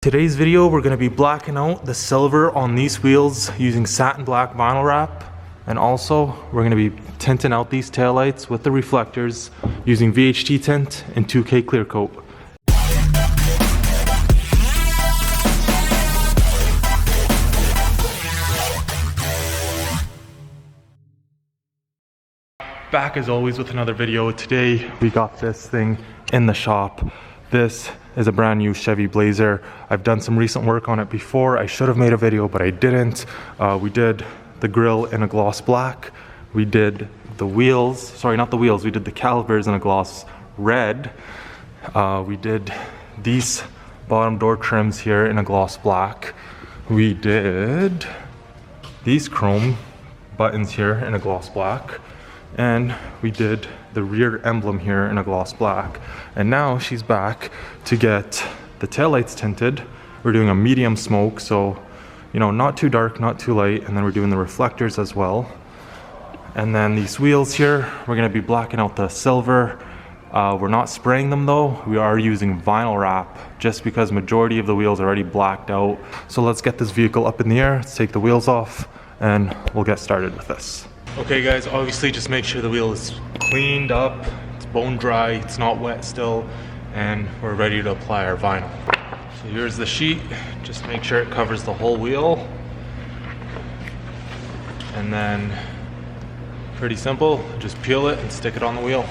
Today's video, we're going to be blacking out the silver on these wheels using satin black vinyl wrap, and also we're going to be tinting out these taillights with the reflectors using VHT tint and 2K clear coat. Back as always with another video. Today we got this thing in the shop. This is a brand new Chevy Blazer. I've done some recent work on it before. I should have made a video, but I didn't. We did the grille in a gloss black. We did the wheels, sorry, not the wheels, we did the calipers in a gloss red. We did these bottom door trims here in a gloss black. We did these chrome buttons here in a gloss black. And we did the rear emblem here in a gloss black. And now she's back to get the taillights tinted. We're doing a medium smoke, so you know, not too dark, not too light. And then we're doing the reflectors as well. And then these wheels here, we're gonna be blacking out the silver. We're not spraying them though. We are using vinyl wrap just because majority of the wheels are already blacked out. So let's get this vehicle up in the air. Let's take the wheels off and we'll get started with this. Okay guys, obviously just make sure the wheel is cleaned up, it's bone dry, it's not wet still, and we're ready to apply our vinyl. So here's the sheet, just make sure it covers the whole wheel. And then, pretty simple, just peel it and stick it on the wheel.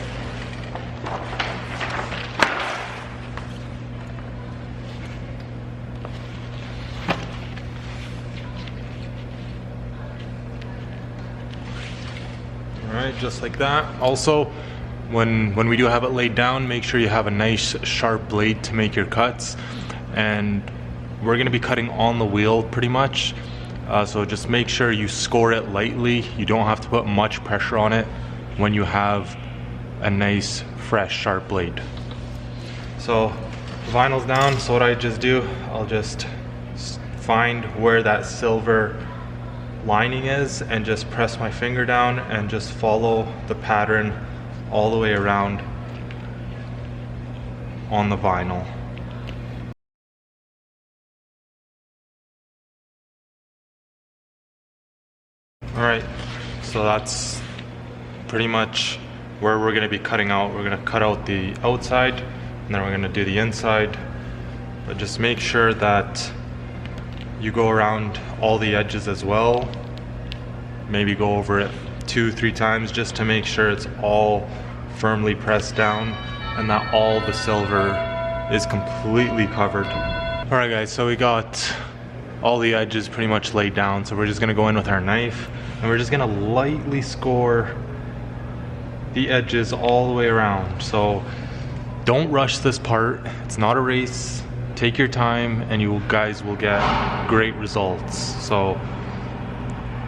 Alright, just like that. Also, when we do have it laid down, make sure you have a nice sharp blade to make your cuts. And we're going to be cutting on the wheel pretty much. So just make sure you score it lightly. You don't have to put much pressure on it when you have a nice, fresh, sharp blade. So the vinyl's down, so what I just do, I'll just find where that silver lining is and just press my finger down and just follow the pattern all the way around on the vinyl. Alright, so that's pretty much where we're going to be cutting out. We're going to cut out the outside and then we're going to do the inside, but just make sure that you go around all the edges as well. Maybe go over it 2-3 times just to make sure it's all firmly pressed down and that all the silver is completely covered. Alright guys, so we got all the edges pretty much laid down, so we're just gonna go in with our knife and we're just gonna lightly score the edges all the way around. So don't rush this part, it's not a race. Take your time and you guys will get great results. So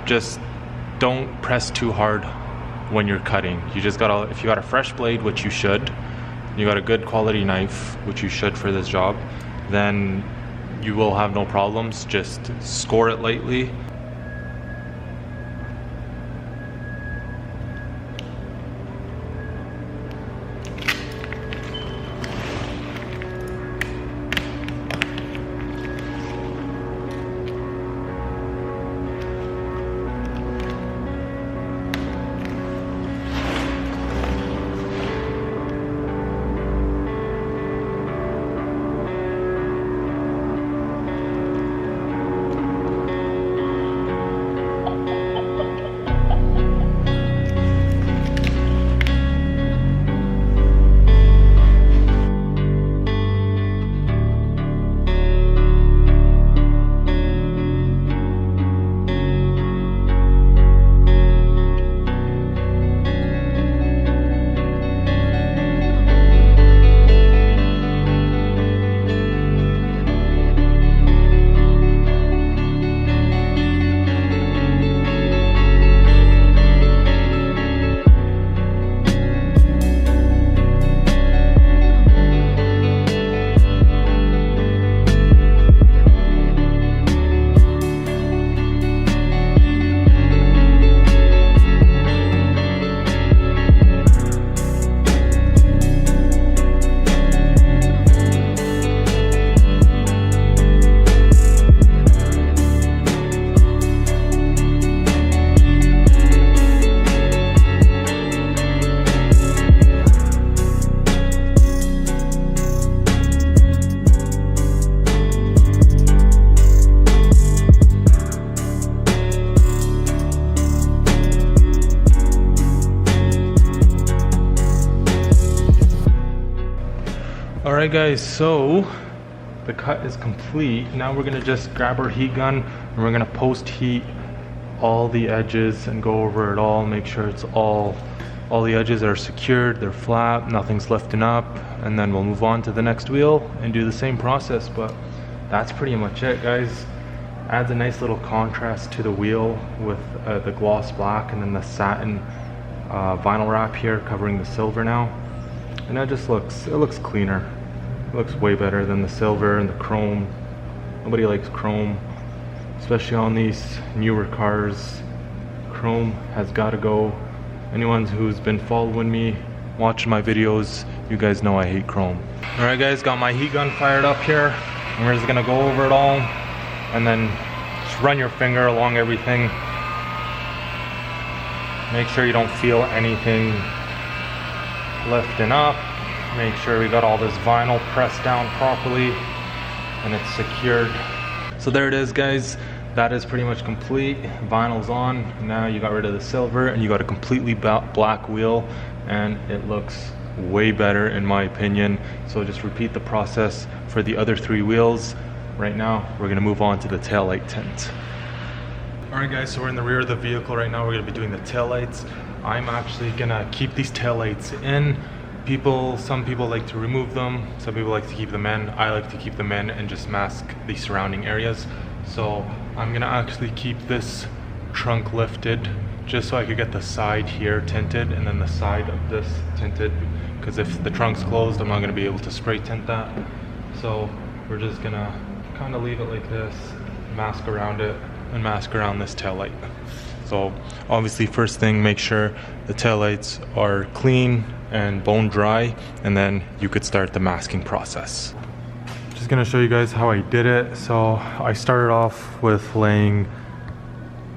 just don't press too hard when you're cutting. You just gotta, if you got a fresh blade, which you should, you got a good quality knife, which you should for this job, then you will have no problems. Just score it lightly. Alright guys, so the cut is complete. Now we're gonna just grab our heat gun and we're gonna post heat all the edges and go over it all, make sure it's all the edges are secured, they're flat, nothing's lifting up, and then we'll move on to the next wheel and do the same process. But that's pretty much it, guys. Adds a nice little contrast to the wheel with the gloss black and then the satin vinyl wrap here covering the silver now, and it looks cleaner. It looks way better than the silver and the chrome. Nobody likes chrome, especially on these newer cars. Chrome has got to go. Anyone who's been following me, watching my videos, you guys know I hate chrome. Alright guys, got my heat gun fired up here, and we're just gonna go over it all and then just run your finger along everything. Make sure you don't feel anything lifting up. Make sure we got all this vinyl pressed down properly and it's secured. So there it is, guys. That is pretty much complete. Vinyl's on. Now you got rid of the silver and you got a completely black wheel, and it looks way better in my opinion. So just repeat the process for the other 3 wheels. Right now we're gonna move on to the taillight tint. Alright guys, so we're in the rear of the vehicle right now. We're gonna be doing the taillights. I'm actually gonna keep these taillights in. Some people like to remove them, some people like to keep them in. I like to keep them in and just mask the surrounding areas. So I'm gonna actually keep this trunk lifted just so I could get the side here tinted and then the side of this tinted, because if the trunk's closed I'm not gonna be able to spray tint that. So we're just gonna kind of leave it like this, mask around it, and mask around this tail light. So obviously first thing, make sure the taillights are clean and bone dry, and then you could start the masking process. Just gonna show you guys how I did it. So I started off with laying,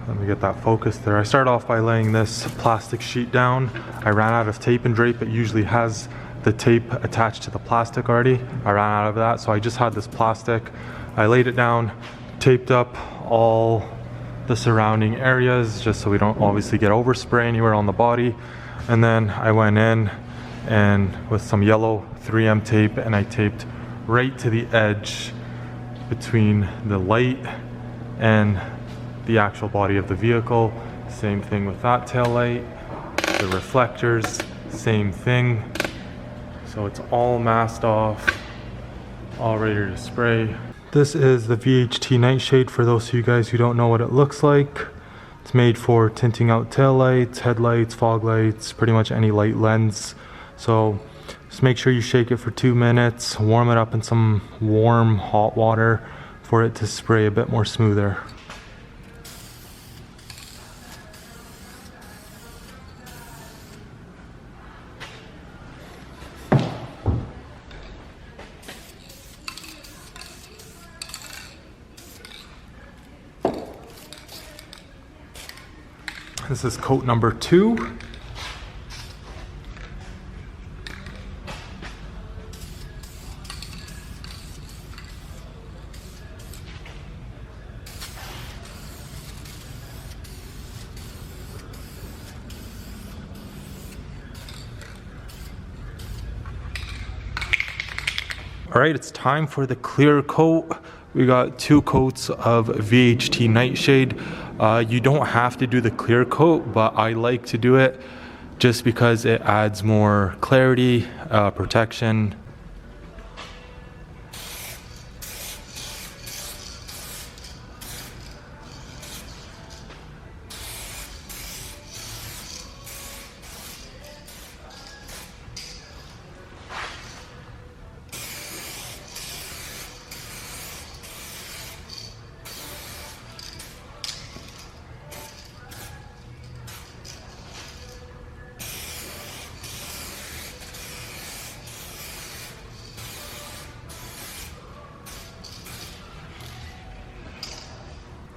let me get that focus there. I started off by laying this plastic sheet down. I ran out of tape and drape. It usually has the tape attached to the plastic already. I ran out of that, so I just had this plastic. I laid it down, taped up all the surrounding areas just so we don't obviously get overspray anywhere on the body. And then I went in and with some yellow 3M tape, and I taped right to the edge between the light and the actual body of the vehicle. Same thing with that tail light, the reflectors, same thing. So it's all masked off, all ready to spray. This is the VHT nightshade for those of you guys who don't know what it looks like. It's made for tinting out tail lights, headlights, fog lights, pretty much any light lens. So just make sure you shake it for 2 minutes, warm it up in some warm hot water for it to spray a bit more smoother. This is coat number 2. All right, it's time for the clear coat. We got 2 coats of VHT nightshade. You don't have to do the clear coat, but I like to do it just because it adds more clarity, protection.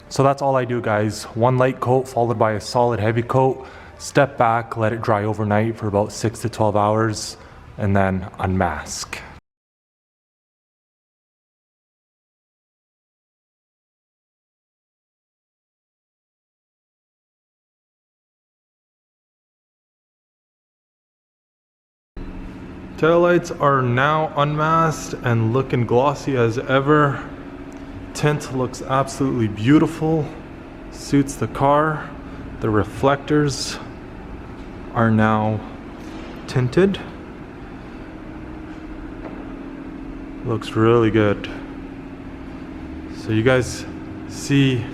So that's all I do, guys. 1 light coat followed by a solid heavy coat. Step back, let it dry overnight for about 6 to 12 hours, and then unmask. Taillights are now unmasked and looking glossy as ever. Tint looks absolutely beautiful, suits the car. The reflectors are now tinted. Looks really good. So you guys see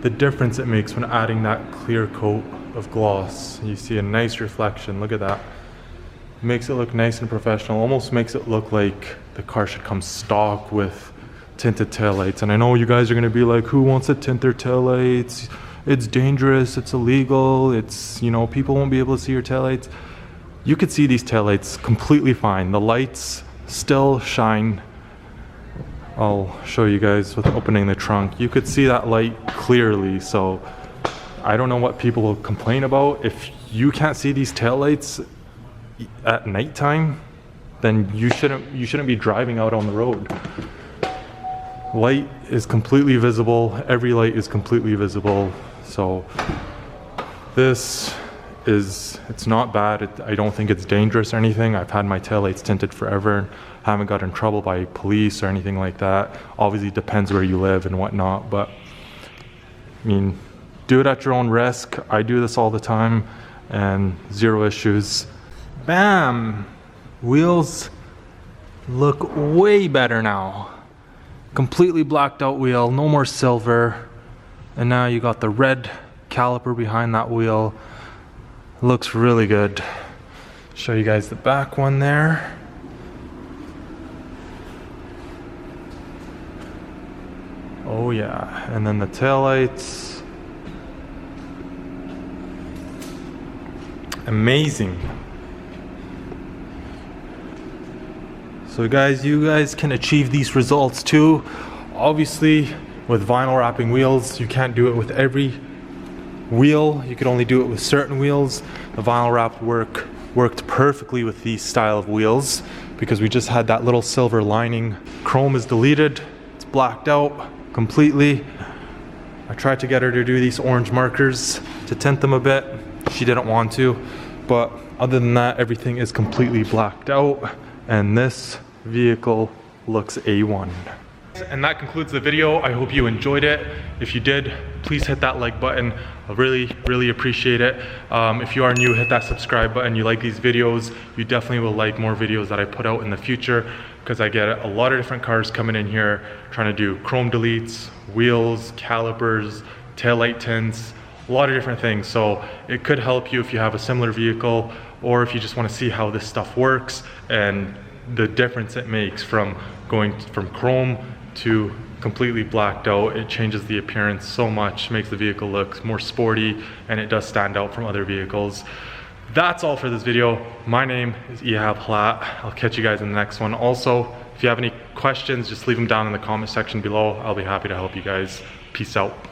the difference it makes when adding that clear coat of gloss. You see a nice reflection, look at that. Makes it look nice and professional, almost makes it look like the car should come stock with tinted taillights. And I know you guys are gonna be like, who wants to tint their taillights? It's dangerous, it's illegal, it's, you know, people won't be able to see your taillights. You could see these taillights completely fine. The lights still shine. I'll show you guys with opening the trunk. You could see that light clearly, so I don't know what people will complain about. If you can't see these taillights at nighttime, then you shouldn't be driving out on the road. Light is completely visible. Every light is completely visible. So this is, it's not bad. I don't think it's dangerous or anything. I've had my taillights tinted forever. Haven't got in trouble by police or anything like that. Obviously it depends where you live and whatnot, but I mean, do it at your own risk. I do this all the time and zero issues. Bam! Wheels look way better now. Completely blacked out wheel, no more silver. And now you got the red caliper behind that wheel. Looks really good. Show you guys the back one there. Oh yeah, and then the taillights. Amazing. So guys, you guys can achieve these results too. Obviously, with vinyl wrapping wheels, you can't do it with every wheel. You can only do it with certain wheels. The vinyl wrap worked perfectly with these style of wheels because we just had that little silver lining. Chrome is deleted. It's blacked out completely. I tried to get her to do these orange markers to tint them a bit. She didn't want to, but other than that, everything is completely blacked out. And this vehicle looks A1. And that concludes the video. I hope you enjoyed it. If you did, please hit that like button. I really appreciate it. If you are new, hit that subscribe button. You like these videos, you definitely will like more videos that I put out in the future, because I get a lot of different cars coming in here trying to do chrome deletes, wheels, calipers, taillight tints, a lot of different things. So it could help you if you have a similar vehicle, or if you just want to see how this stuff works and the difference it makes from going from chrome to completely blacked out. It changes the appearance so much, makes the vehicle look more sporty, and it does stand out from other vehicles. That's all for this video. My name is Ihab Hlat. I'll catch you guys in the next one. Also, if you have any questions, just leave them down in the comment section below. I'll be happy to help you guys. Peace out.